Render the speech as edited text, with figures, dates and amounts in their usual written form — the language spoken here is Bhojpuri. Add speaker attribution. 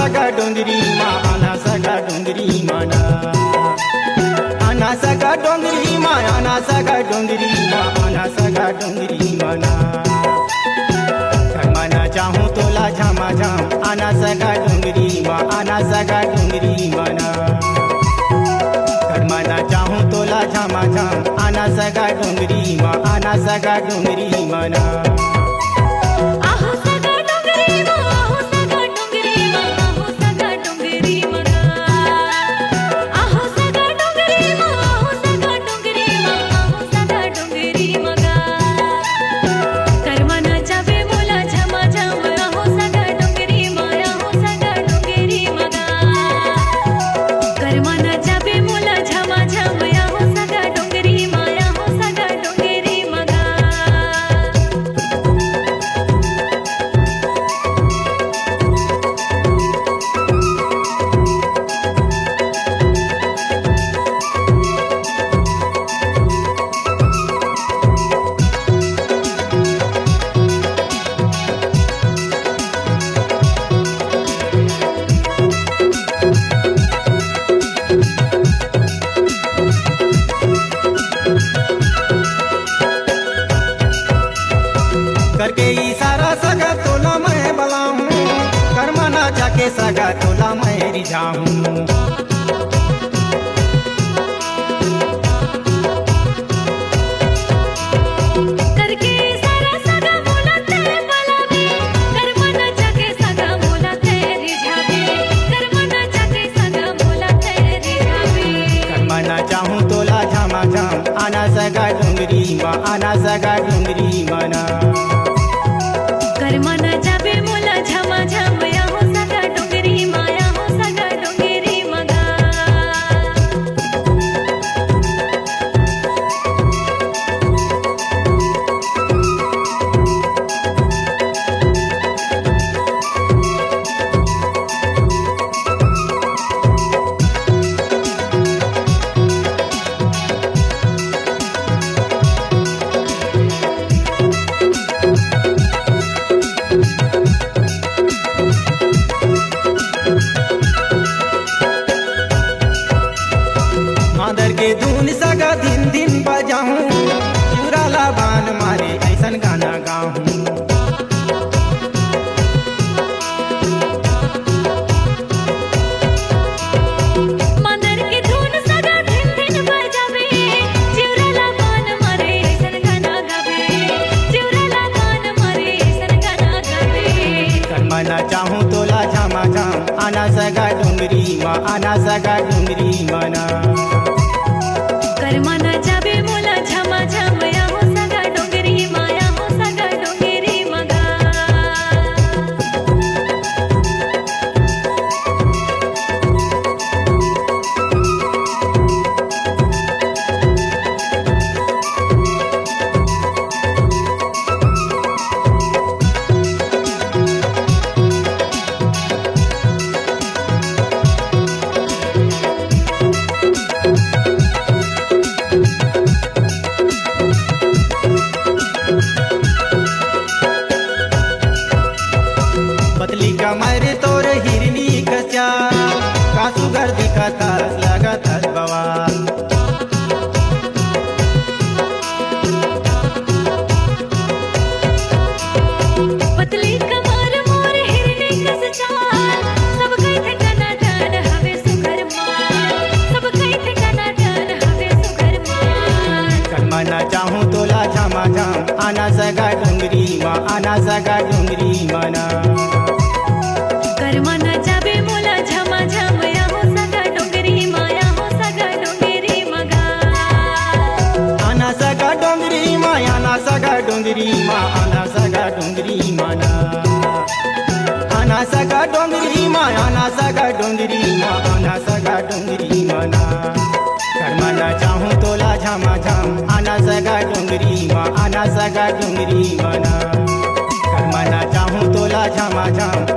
Speaker 1: सगा डोंगरी माँ आना सगा डोंगरी माना आना सगा डोंगरी माँ आना सगा डोंगरी माँ आना सगा डोंगरी माना माना चाहूँ तोला झामा झाम आना सगा डोंगरी माँ आना सगा डोंगरी माना माना चाहूँ तोला झामा झाम आना सगा डोंगरी माँ आना सगा डोंगरी माना करके इशारा सगा तोला मैं बलाऊं करमाना जाके सगा तोला मैं रिझाऊं
Speaker 2: करके इशारा सगा बोला तेरे बलावे करमाना जाके सगा बोला तेरे रिझावे करमाना जाके सगा बोला तेरे रिझावे
Speaker 1: करमाना चाहूँ तोला झामा झाम आना सगा डोंगरी माँ आना सगा डोंगरी माना
Speaker 2: करमाना जाबे मोला झमा झम या हो सगा डोंगरी माया हो सगा डोंगरी मगा
Speaker 1: मादर के धुन सगा दिन दिन बजाऊं चुराला बान मारे ऐसन गाना गाऊं
Speaker 2: मादर के धुन सगा दिन दिन बजावे चिवराला बान मारे ऐसन गाना गावे चिवराला बान मारे ऐसन गाना गावे
Speaker 1: करमाना चाहूँ तोला झामा झाम आना सगा डोंगरी माँ आना सगा डोंगरी माना
Speaker 2: करमाना जाबे मोला झमा झम या हो सगा डोंगरी माया हो सगा डोंगरी मगा
Speaker 1: पतली कमर तोर हिरनी कचा कासू घर दिखता लगत बवाल
Speaker 2: पतली कमर मोर हिरनी कस चाल सब कई ठिकाना डन हवे सुघर माल सब कई ठिकाना डन हवे सुघर माल
Speaker 1: करमाना चाहूँ तोला झामा झाम आना सगा डोंगरी माँ आना सगा डोंगरी माना
Speaker 2: करमाना जाबे मोला झमा झम या हो सगा डोंगरी माया हो सगा डोंगरी मगा
Speaker 1: आना सगा डोंगरी माँ आना सगा डोंगरी माँ आना सगा डोंगरी माना आना सगा डोंगरी माँ आना सगा डोंगरी माँ आना सगा डोंगरी माना करमाना चाहूँ तोला झामा झाम आना सगा डोंगरी माँ आना सगा डोंगरी माना करमाना चाहूँ तोला झामा झाम